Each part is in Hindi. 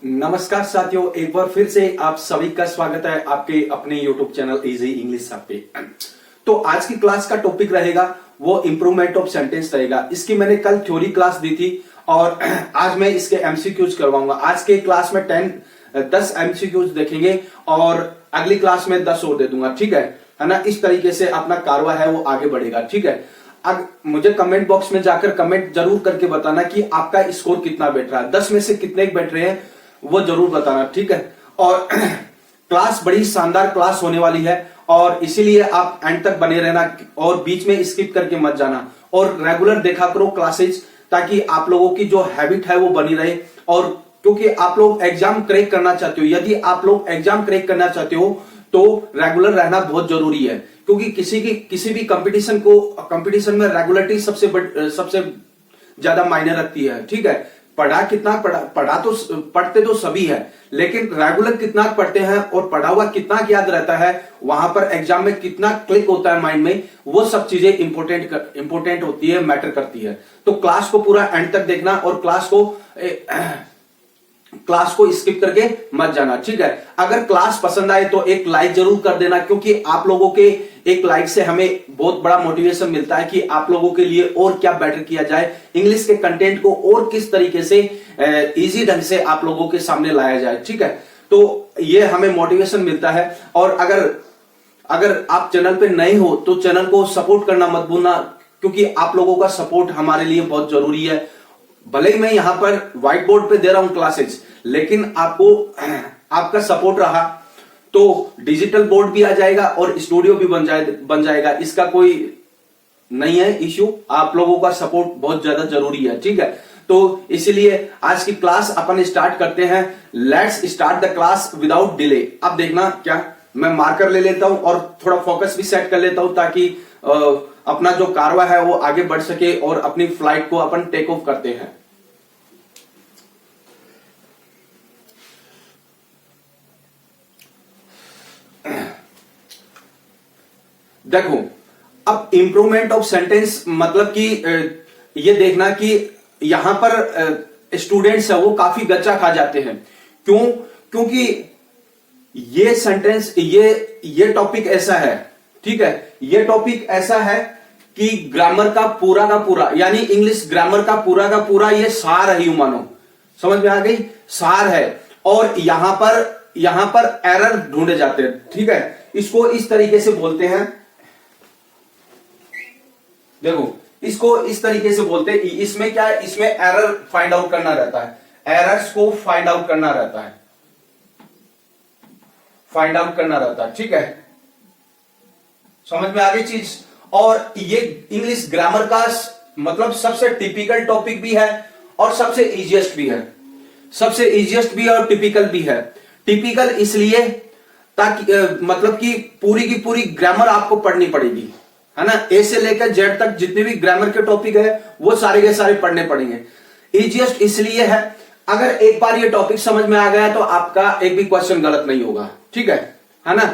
नमस्कार साथियों, एक बार फिर से आप सभी का स्वागत है आपके अपने YouTube चैनल इजी इंग्लिश पे। तो आज की क्लास का टॉपिक रहेगा वो इंप्रूवमेंट ऑफ सेंटेंस रहेगा। इसकी मैंने कल थ्योरी क्लास दी थी और आज मैं इसके एमसीक्यूज करवाऊंगा। आज के क्लास में 10 एमसीक्यूज देखेंगे और अगली क्लास में 10 और दे दूंगा, ठीक है ना। इस तरीके से अपना कारवा है वो आगे बढ़ेगा, ठीक है। अब मुझे कमेंट बॉक्स में जाकर कमेंट जरूर करके बताना कि आपका स्कोर कितना बैठ रहा है, 10 में से कितने बैठ रहे हैं वो जरूर बताना, ठीक है। और क्लास बड़ी शानदार क्लास होने वाली है और इसीलिए आप एंड तक बने रहना और बीच में स्किप करके मत जाना और रेगुलर देखा करो क्लासेज, ताकि आप लोगों की जो हैबिट है वो बनी रहे। और क्योंकि आप लोग एग्जाम क्रैक करना चाहते हो, यदि आप लोग एग्जाम क्रैक करना चाहते हो तो रेगुलर रहना बहुत जरूरी है, क्योंकि किसी भी कंपटीशन में रेगुलरिटी सबसे ज्यादा मायने रखती है, ठीक है। पढ़ते तो सभी है, लेकिन रेगुलर कितना पढ़ते हैं और पढ़ा हुआ कितना याद रहता है, वहां पर एग्जाम में कितना क्लिक होता है माइंड में, वो सब चीजें इंपॉर्टेंट होती है, मैटर करती है। तो क्लास को पूरा एंड तक देखना और क्लास को स्किप करके मत जाना, ठीक है। अगर क्लास पसंद आए तो एक लाइक जरूर कर देना, क्योंकि आप लोगों के एक लाइक से हमें बहुत बड़ा मोटिवेशन मिलता है कि आप लोगों के लिए और क्या बेटर किया जाए, इंग्लिश के कंटेंट को और किस तरीके से इजी ढंग से आप लोगों के सामने लाया जाए, ठीक है। तो ये हमें मोटिवेशन मिलता है। और अगर आप चैनल पे नए हो तो चैनल को सपोर्ट करना मत भूलना, क्योंकि आप लोगों का सपोर्ट हमारे लिए बहुत जरूरी है। भले ही मैं यहां पर व्हाइट बोर्ड पे दे रहा हूं क्लासेस, लेकिन आपका सपोर्ट रहा तो डिजिटल बोर्ड भी आ जाएगा और स्टूडियो भी बन जाएगा। इसका कोई नहीं है इश्यू, आप लोगों का सपोर्ट बहुत ज्यादा जरूरी है, ठीक है। तो इसीलिए आज की क्लास अपन स्टार्ट करते हैं। Let's start the class without delay. अब देखना, क्या मैं मार्कर ले लेता हूं और थोड़ा फोकस भी सेट कर लेता हूं, ताकि अपना जो कारवा है वो आगे बढ़ सके और अपनी फ्लाइट को अपन टेक ऑफ करते हैं। देखो, अब इंप्रूवमेंट ऑफ सेंटेंस मतलब कि ये देखना कि यहां पर स्टूडेंट्स है वो काफी गच्चा खा जाते हैं। क्यों? क्योंकि ये सेंटेंस ये टॉपिक ऐसा है, ठीक है, ये टॉपिक ऐसा है कि ग्रामर का पूरा यानी इंग्लिश ग्रामर का पूरा ये सार है, मानो समझ में आ गई, सार है। और यहां पर एरर ढूंढे जाते हैं, ठीक है। इसको इस तरीके से बोलते हैं, देखो इसको इस तरीके से बोलते हैं। इसमें क्या है, इसमें एरर फाइंड आउट करना रहता है, एरर्स को फाइंड आउट करना रहता है, ठीक है। समझ में आ गई चीज। और ये इंग्लिश ग्रामर का मतलब सबसे टिपिकल टॉपिक भी है और सबसे इजीएस्ट भी है और टिपिकल भी है। टिपिकल इसलिए ताकि मतलब कि पूरी की पूरी ग्रामर आपको पढ़नी पड़ेगी, है ना। ए से लेकर जेड तक जितने भी ग्रामर के टॉपिक है वो सारे के सारे पढ़ने पड़ेंगे। इजीएस्ट इसलिए है, अगर एक बार ये टॉपिक समझ में आ गया तो आपका एक भी क्वेश्चन गलत नहीं होगा, ठीक है ना।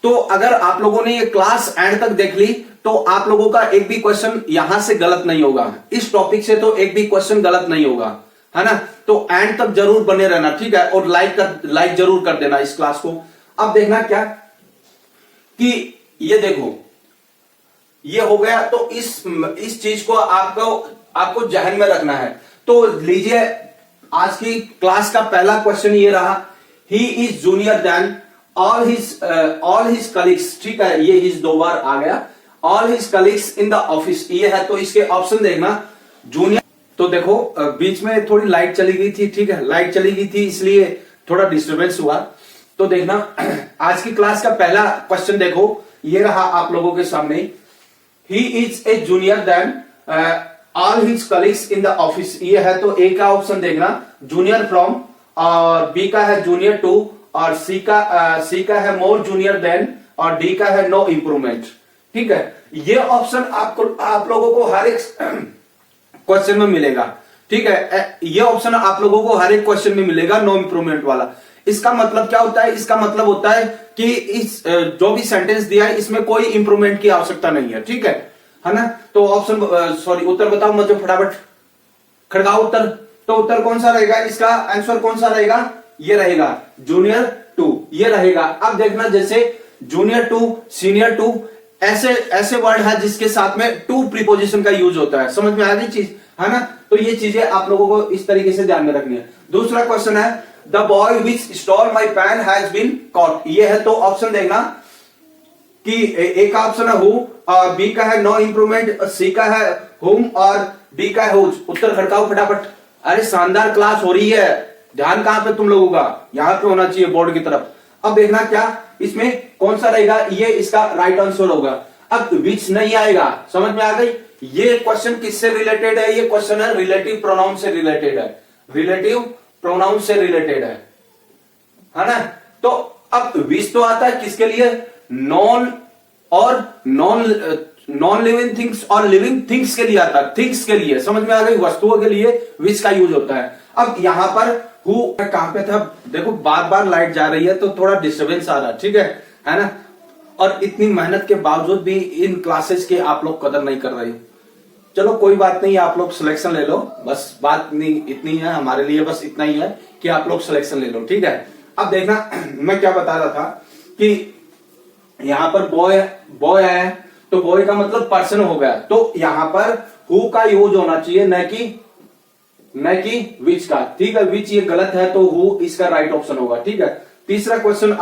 तो अगर आप लोगों ने ये क्लास एंड तक देख ली तो आप लोगों का एक भी क्वेश्चन यहां से गलत नहीं होगा, इस टॉपिक से तो एक भी क्वेश्चन गलत नहीं होगा, है ना। तो एंड तक जरूर बने रहना, ठीक है। और लाइक जरूर कर देना इस क्लास को। अब देखना क्या कि ये देखो, ये हो गया। तो इस चीज को आपको जहन में रखना है। तो लीजिए, आज की क्लास का पहला क्वेश्चन ये रहा, he is junior than all his colleagues, ठीक है। ये हिज 2 बार आ गया, all his colleagues in the office, ये है। तो इसके ऑप्शन देखना, जूनियर। तो देखो बीच में थोड़ी लाइट चली गई थी, ठीक है, लाइट चली गई थी इसलिए थोड़ा डिस्टरबेंस हुआ। तो देखना, आज की क्लास का पहला क्वेश्चन देखो, ये रहा आप लोगों के सामने, he is a junior than all his colleagues in the office, ये है। तो ए का ऑप्शन देखना, जूनियर फ्रॉम, और बी का है जूनियर टू, और सी का है मोर जूनियर देन, और डी का है नो इंप्रूवमेंट, ठीक है। ये ऑप्शन आप लोगों को हर एक क्वेश्चन में मिलेगा, ठीक है। ये ऑप्शन आप लोगों को हर एक क्वेश्चन में मिलेगा, नो इंप्रूवमेंट वाला। इसका मतलब क्या होता है? इसका मतलब होता है कि इस जो भी सेंटेंस दिया है इसमें कोई इंप्रूवमेंट की आवश्यकता नहीं है, ठीक है ना। तो उत्तर बताओ मुझे फटाफट, खड़गाओ उत्तर। तो उत्तर कौन सा रहेगा, इसका आंसर कौन सा रहेगा? ये रहेगा जूनियर टू, ये रहेगा। अब देखना जैसे जूनियर टू, सीनियर टू, ऐसे ऐसे वर्ड है जिसके साथ में टू प्रीपोजिशन का यूज होता है। समझ में आ गई चीज, है ना? तो ये चीजें आप लोगों को इस तरीके से ध्यान में रखनी है। दूसरा क्वेश्चन है the boy which stole my pen has been caught. ये है तो ऑप्शन देखना कि ए का ऑप्शन है हु, बी का है नो इंप्रूवमेंट, सी का है हुम और डी का है हुज। उत्तर खड़काओ फटाफट। अरे शानदार क्लास हो रही है, ध्यान कहां पे तुम लोगों का, यहां पे होना चाहिए बोर्ड की तरफ। अब देखना क्या इसमें कौन सा रहेगा, ये इसका राइट आंसर होगा। अब विच नहीं आएगा, समझ में आ गई? ये क्वेश्चन किससे रिलेटेड है? ये क्वेश्चन है रिलेटिव प्रोनाउन से रिलेटेड है, रिलेटिव प्रोनाउन से रिलेटेड है ना? तो अब विच तो आता है किसके लिए? नॉन और नॉन लिविंग थिंग्स और लिविंग थिंग्स के लिए आता है, थिंग्स के लिए। समझ में आ गई? वस्तुओं के लिए विच का यूज होता है। अब यहां पर हु कहां पे था? देखो बार बार लाइट जा रही है तो थोड़ा डिस्टर्बेंस आ रहा है, ठीक है ना? और इतनी मेहनत के बावजूद भी इन क्लासेस के आप लोग कदर नहीं कर रहे हो। चलो कोई बात नहीं, आप लोग सिलेक्शन ले लो, बस बात नहीं इतनी है हमारे लिए, बस इतना ही है कि आप लोग सिलेक्शन ले लो, ठीक है? अब देखना मैं क्या बता रहा था कि यहां पर बॉय है तो बॉय का मतलब पर्सन हो गया, तो यहां पर हु का यूज होना चाहिए, न कि विच का, ठीक है? विच ये गलत है तो हु इसका राइट ऑप्शन होगा, ठीक है? तीसरा क्वेश्चन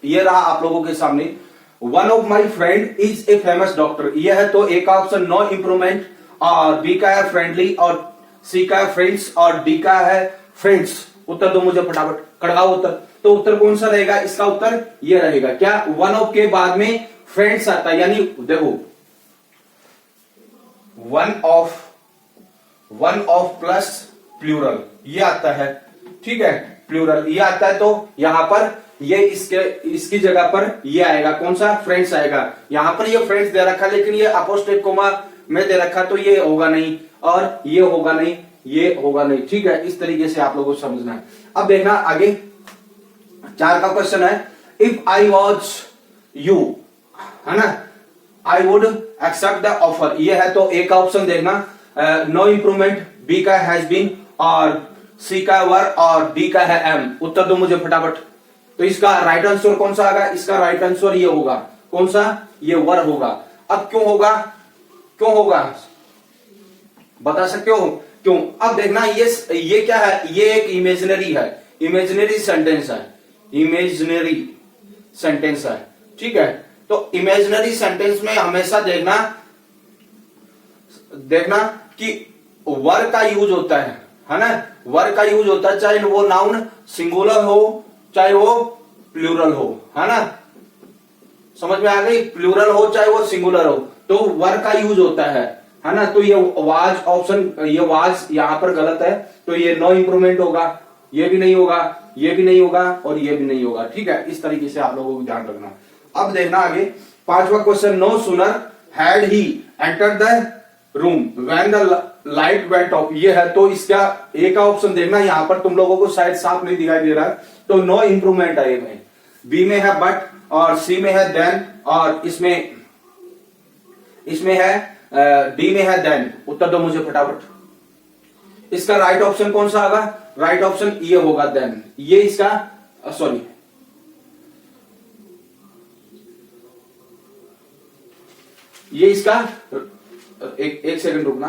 ये रहा आप लोगों के सामने, one of my friend is a famous doctor. यह है तो ए का ऑप्शन नो इंप्रूवमेंट और बी का है फ्रेंडली और सी का है फ्रेंड्स और डी का है फ्रेंड्स। उत्तर दो मुझे फटाफट, कड़गाओ उत्तर। तो उत्तर कौन सा रहेगा? इसका उत्तर ये रहेगा क्या? वन ऑफ के बाद में फ्रेंड्स आता है, यानी देखो वन ऑफ प्लस प्लूरल ये आता है, ठीक है? प्लूरल ये आता है तो यहां पर ये इसकी जगह पर ये आएगा, कौन सा? फ्रेंड्स आएगा। यहां पर ये फ्रेंड्स दे रखा लेकिन ये अपोस्ट्रोफ कोमा में दे रखा तो ये होगा नहीं और ये होगा नहीं, ये होगा नहीं, ठीक है? इस तरीके से आप लोगों को समझना है। अब देखना आगे 4 का क्वेश्चन है इफ आई वॉज यू, है ना? I would accept the offer. ये है तो ए का ऑप्शन देखना नो इंप्रूवमेंट, बी का हैज बीन और सी का वर और डी का है एम। उत्तर दो मुझे फटाफट। तो इसका राइट आंसर कौन सा आएगा? इसका राइट आंसर ये होगा, कौन सा? ये वर होगा। अब क्यों होगा, क्यों होगा बता सकते हो क्यों? अब देखना ये क्या है? ये एक इमेजिनरी है, इमेजिनरी सेंटेंस है, इमेजिनरी सेंटेंस है, ठीक है? तो इमेजिनरी सेंटेंस में हमेशा देखना कि वर का यूज होता है ना? वर का यूज होता है, चाहे वो नाउन सिंगुलर हो चाहे वो प्लूरल हो, है ना? समझ में आ गई? प्लूरल हो चाहे वो सिंगुलर हो तो वर का यूज होता है ना? तो ये वाज ऑप्शन, ये वाज यहां पर गलत है तो ये नो इंप्रूवमेंट होगा, ये भी नहीं होगा, ये भी नहीं होगा और ये भी नहीं होगा, ठीक है? इस तरीके से आप लोगों को ध्यान रखना। अब देखना आगे 5वां question, no sooner had he entered the room when the light went off. ये है तो इसका ए का ऑप्शन देखना, यहां पर तुम लोगों को शायद साफ नहीं दिखाई दे रहा है तो नो इंप्रूवमेंट है में। बी में है बट और सी में है देन और इसमें है डी में है देन। उत्तर दो मुझे फटाफट। इसका राइट ऑप्शन कौन सा होगा? राइट ऑप्शन ये होगा देन। ये इसका सॉरी ये इसका एक सेकंड रुकना,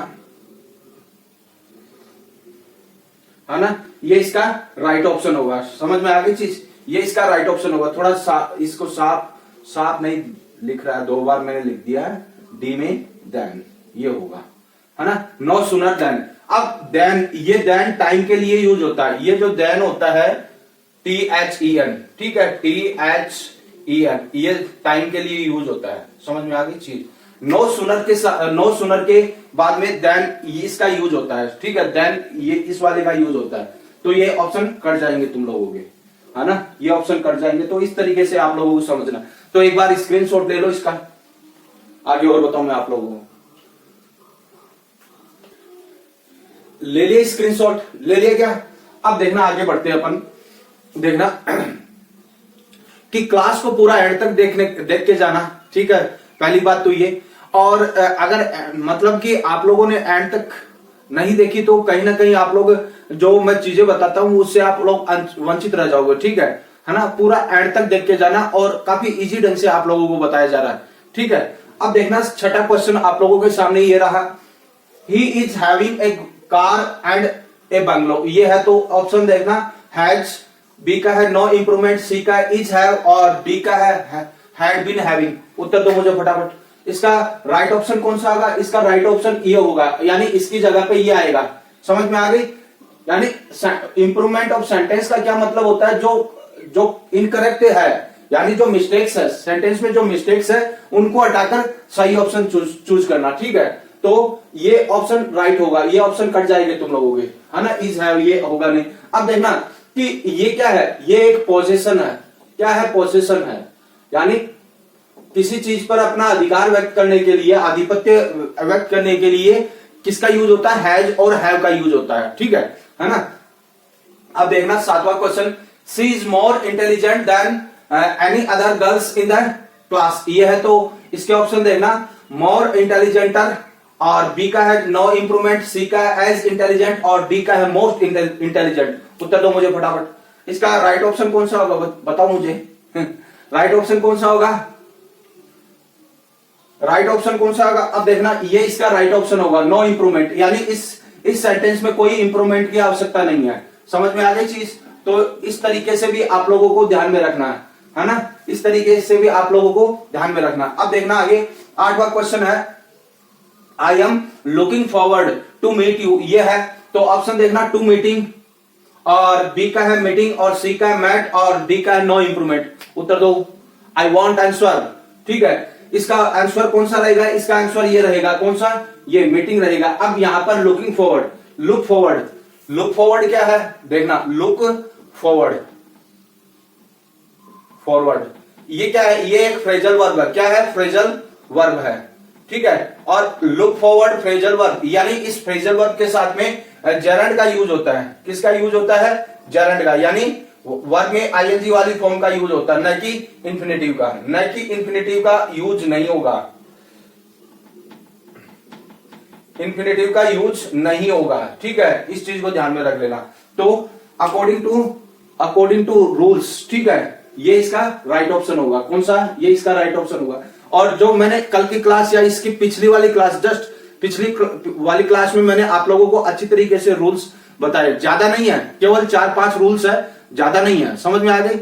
है ना? ये इसका राइट ऑप्शन होगा। समझ में आ गई चीज? ये इसका राइट ऑप्शन होगा। थोड़ा इसको साफ नहीं लिख रहा है, 2 बार मैंने लिख दिया है। डी में देन ये होगा, है ना? No sooner than. अब देन, ये देन टाइम के लिए यूज होता है। ये जो देन होता है THEN, ठीक है? THEN ये टाइम के लिए यूज होता है। समझ में आ गई चीज? नो सूनर के बाद में देन इसका यूज होता है, ठीक है? देन ये इस वाले का यूज होता है तो ये ऑप्शन कट जाएंगे तुम लोगों के, है ना? ये ऑप्शन कट जाएंगे। तो इस तरीके से आप लोगों को समझना। तो एक बार स्क्रीनशॉट ले लो इसका, आगे और बताऊं मैं आप लोगों को। ले लिया स्क्रीनशॉट? ले लिया क्या? अब देखना आगे बढ़ते हैं अपन। देखना कि क्लास को पूरा एंड तक देख के जाना, ठीक है? पहली बात तो ये। और अगर मतलब कि आप लोगों ने एंड तक नहीं देखी तो कहीं ना कहीं आप लोग जो मैं चीजें बताता हूँ उससे आप लोग वंचित रह जाओगे, ठीक है ना। पूरा एंड तक देख के जाना और काफी इजी ढंग से आप लोगों को बताया जा रहा है, ठीक है। अब देखना छठा क्वेश्चन आप लोगों के सामने ये रहा, he is having a car and A bungalow, ये है तो ऑप्शन देखना हैज, बी का है नो इंप्रूवमेंट, सी का है इज हैव और डी का है हैड बीन हैविंग। उत्तर दो मुझे फटाफट, इसका राइट ऑप्शन कौन सा होगा? इसका राइट ऑप्शन ये होगा, यानी इसकी जगह पे ये आएगा। समझ में आ गई? यानी इंप्रूवमेंट ऑफ सेंटेंस का क्या मतलब होता है? जो इनकरेक्ट है, यानी जो मिस्टेक्स है सेंटेंस में, जो मिस्टेक्स है उनको हटाकर सही ऑप्शन चूज करना, ठीक है। तो ये ऑप्शन राइट होगा, ये ऑप्शन कट जाएंगे तुम लोगों के, है ना। इज हैव ये होगा नहीं। अब देखना कि ये क्या है, ये एक पोजीशन है। क्या है? पोजीशन है, यानी किसी चीज पर अपना अधिकार व्यक्त करने के लिए, आधिपत्य व्यक्त करने के लिए किसका यूज होता है? हैज और हैव का यूज होता है, ठीक है ना। अब देखना सातवां question, she is more intelligent than any other girls in the class, ये है तो इसके ऑप्शन देखना मोर इंटेलिजेंटर, और बी का है नो इंप्रूवमेंट, सी का है एज इंटेलिजेंट और डी का है मोस्ट इंटेलिजेंट। उत्तर दो मुझे फटाफट, इसका राइट ऑप्शन कौन सा होगा? बताओ मुझे राइट ऑप्शन कौन सा होगा? राइट ऑप्शन कौन सा होगा? अब देखना ये इसका राइट ऑप्शन होगा, नो इंप्रूवमेंट, यानी इस सेंटेंस में कोई इंप्रूवमेंट की आवश्यकता नहीं है। समझ में आ गई चीज? तो इस तरीके से भी आप लोगों को ध्यान में रखना है ना। इस तरीके से भी आप लोगों को ध्यान में रखना। अब देखना आगे आठवां क्वेश्चन है, I am looking forward to meet you, ये है तो ऑप्शन देखना टू मीटिंग, और बी का है मीटिंग, और सी का है मैट, और डी का है नो इंप्रूवमेंट। उत्तर दो, आई वॉन्ट आंसर, ठीक है। इसका आंसर कौन सा रहेगा? इसका आंसर ये रहेगा, कौन सा? ये मीटिंग रहेगा। अब यहां पर looking forward, look forward, look forward क्या है? देखना लुक फॉरवर्ड, फॉरवर्ड ये क्या है? ये एक फ्रेजल वर्ब है। क्या है? फ्रेजल वर्ब है, ठीक है। और लुक फॉरवर्ड फ्रेजल वर्ब, यानी इस फ्रेजल वर्ब के साथ में जेरंड का यूज होता है। किसका यूज होता है? जेरंड का, यानी वर्ब में आईएनजी वाली फॉर्म का यूज होता है, न कि इंफिनिटिव का। न कि इंफिनिटिव का यूज नहीं होगा, इंफिनिटिव का यूज नहीं होगा, ठीक है। इस चीज को ध्यान में रख लेना। तो अकॉर्डिंग टू रूल्स, ठीक है, ये इसका राइट ऑप्शन होगा। कौन सा? ये इसका राइट ऑप्शन होगा। और जो मैंने कल की क्लास या इसकी पिछली वाली क्लास, जस्ट पिछली वाली क्लास में मैंने आप लोगों को अच्छी तरीके से रूल्स बताए, ज्यादा नहीं है, केवल 4-5 रूल्स है, ज्यादा नहीं है। समझ में आ गई?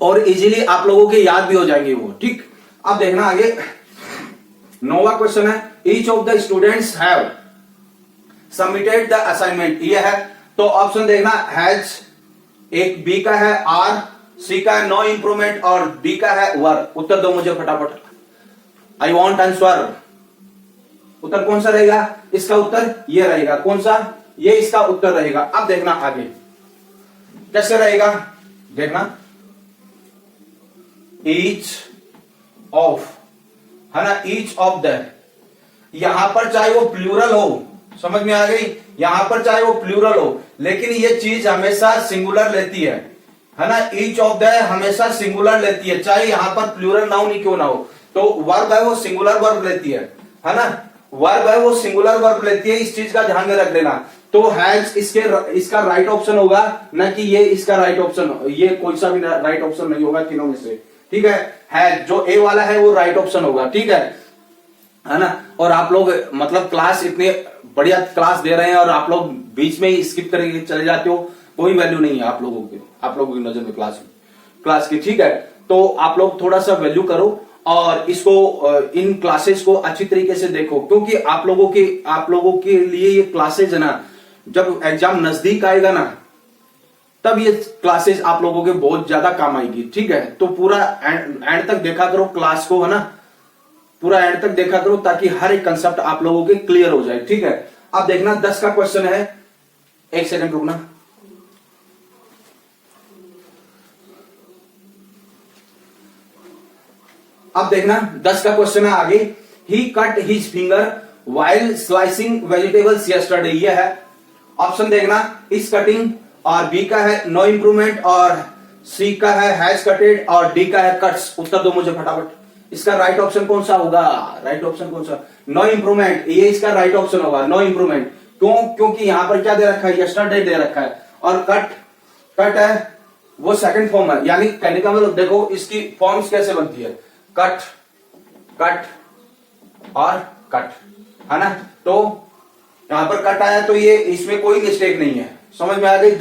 और इजीली आप लोगों के याद भी हो जाएंगे वो, ठीक। अब देखना आगे 9वां क्वेश्चन है, each of the students have submitted the assignment, ये है तो ऑप्शन देखना हैज, एक बी का है आर, सी का है नो इंप्रूवमेंट और डी का है वर। उत्तर दो मुझे फटाफट, आई वॉन्ट आंसर। उत्तर कौन सा रहेगा? इसका उत्तर ये रहेगा। कौन सा? ये इसका उत्तर रहेगा। अब देखना आगे कैसे रहेगा, देखना ईच ऑफ, है ना, ईच ऑफ द, यहां पर चाहे वो प्लूरल हो, समझ में आ गई, यहां पर चाहे वो प्लूरल हो, लेकिन ये चीज हमेशा सिंगुलर लेती है ना। ईच ऑफ द हमेशा सिंगुलर लेती है, चाहे यहां पर प्लूरल नाउन ही क्यों ना हो। तो वर्ब है वो सिंगुलर वर्ब लेती है ना। वर्ब है वो सिंगुलर वर्ब लेती है, इस चीज का ध्यान में रख लेना। तो हैज इसका राइट ऑप्शन होगा, न कि ये इसका राइट ऑप्शन, ये कोई सा भी राइट ऑप्शन नहीं होगा तीनों में से, ठीक है। जो ए वाला है वो राइट ऑप्शन होगा, ठीक है ना। और आप लोग मतलब क्लास इतने बढ़िया क्लास दे रहे हैं और आप लोग बीच में ही स्किप करके चले जाते हो, कोई वैल्यू नहीं है आप लोगों की नजर में क्लास की, ठीक है। तो आप लोग थोड़ा सा वैल्यू करो और इसको इन क्लासेस को अच्छी तरीके से देखो, क्योंकि आप लोगों के लिए ये क्लासेज है ना, जब एग्जाम नजदीक आएगा ना तब ये क्लासेस आप लोगों के बहुत ज्यादा काम आएगी, ठीक है। तो पूरा एंड तक देखा करो क्लास को, है ना, पूरा एंड तक देखा करो ताकि हर एक कंसेप्ट आप लोगों के क्लियर हो जाए, ठीक है। अब देखना 10 का क्वेश्चन है, एक सेकंड रुकना। अब देखना 10 का क्वेश्चन है आगे, he cut his finger while slicing vegetables yesterday, ये है ऑप्शन देखना इज कटिंग, और बी का है नो इंप्रूवमेंट, और सी का है हैज कटेड, और डी का है कट्स। उत्तर दो मुझे फटाफट, इसका राइट ऑप्शन कौन सा होगा? राइट ऑप्शन कौन सा? नो इंप्रूवमेंट, ये इसका राइट ऑप्शन होगा, नो इंप्रूवमेंट। क्योंकि यहां पर क्या दे रखा है, यस्टरडे दे रखा है, और कट है वो सेकंड फॉर्म है, यानी कहने का मतलब देखो इसकी फॉर्म्स कैसे बनती है, कट और कट, है ना। तो यहां पर कट आया तो ये इसमें कोई मिस्टेक नहीं है, समझ में आ गई।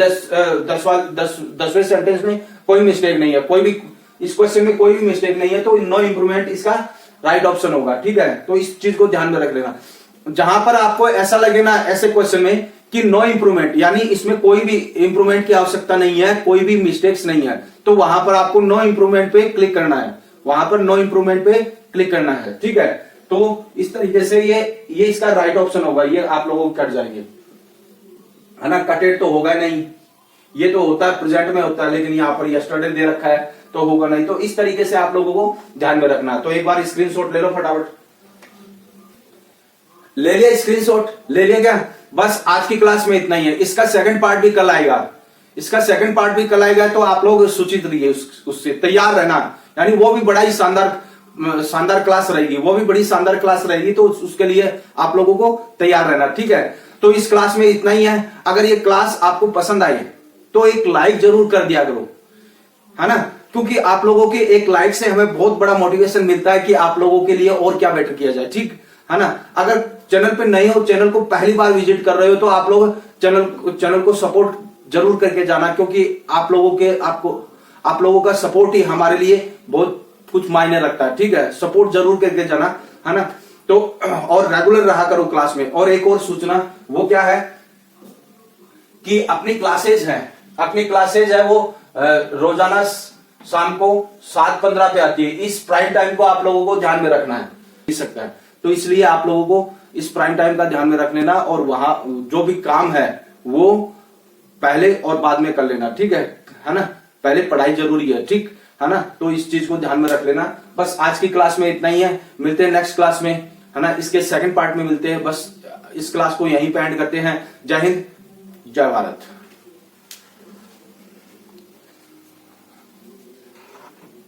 10वें सेंटेंस में कोई मिस्टेक नहीं है, कोई भी इस क्वेश्चन में कोई भी मिस्टेक नहीं है, तो नो इंप्रूवमेंट इसका राइट ऑप्शन होगा, ठीक है। तो इस चीज को ध्यान में रख लेना। जहां पर आपको ऐसा लगे ना ऐसे क्वेश्चन में कि नो इंप्रूवमेंट, यानी इसमें कोई भी इंप्रूवमेंट की आवश्यकता नहीं है, कोई भी मिस्टेक्स नहीं है, तो वहां पर आपको नो इंप्रूवमेंट पे क्लिक करना है, वहां पर नो इंप्रूवमेंट पे क्लिक करना है, ठीक है। तो इस तरीके से ये इसका राइट ऑप्शन होगा, ये आप लोगों को कट जाएंगे, है ना। कटेड तो होगा नहीं, ये तो होता है प्रेजेंट में होता है, लेकिन यहाँ पर यस्टरडे दे रखा है तो होगा नहीं। तो इस तरीके से आप लोगों को ध्यान में रखना। तो एक बार स्क्रीनशॉट ले लो फटाफट, ले लिया स्क्रीनशॉट, ले लिया क्या। बस आज की क्लास में इतना ही है, इसका सेकंड पार्ट भी कल आएगा, इसका सेकंड पार्ट भी कल आएगा, तो आप लोग सूचित रहिए, उससे तैयार रहना, यानी वो भी बड़ा ही शानदार क्लास रहेगी, वो भी बड़ी शानदार क्लास रहेगी, तो उसके लिए आप लोगों को तैयार रहना, ठीक है। तो इस क्लास में इतना ही है। अगर ये क्लास आपको पसंद आई तो एक लाइक जरूर कर दिया करो, है ना, क्योंकि आप लोगों के एक लाइक से हमें बहुत बड़ा मोटिवेशन मिलता है कि आप लोगों के लिए और क्या बेटर किया जाए, ठीक है ना। अगर चैनल पे नए हो, चैनल को पहली बार विजिट कर रहे हो, तो आप लोग चैनल को सपोर्ट जरूर करके जाना, क्योंकि आप लोगों का सपोर्ट ही हमारे लिए बहुत कुछ मायने रखता है, ठीक है। सपोर्ट जरूर करके जाना, है ना। तो और रेगुलर रहा करो क्लास में। और एक और सूचना, वो क्या है कि अपनी क्लासेज है वो रोजाना शाम को 7:15 पे आती है। इस प्राइम टाइम को आप लोगों को ध्यान में रखना है, सकता है, तो इसलिए आप लोगों को इस प्राइम टाइम का ध्यान में रख लेना, और वहां जो भी काम है वो पहले और बाद में कर लेना, ठीक है ना। पहले पढ़ाई जरूरी है, ठीक है ना। तो इस चीज को ध्यान में रख लेना। बस आज की क्लास में इतना ही है, मिलते हैं नेक्स्ट क्लास में, है ना। इसके सेकंड पार्ट में मिलते हैं। बस इस क्लास को यहीं पे एंड करते हैं। जय हिंद, जय भारत।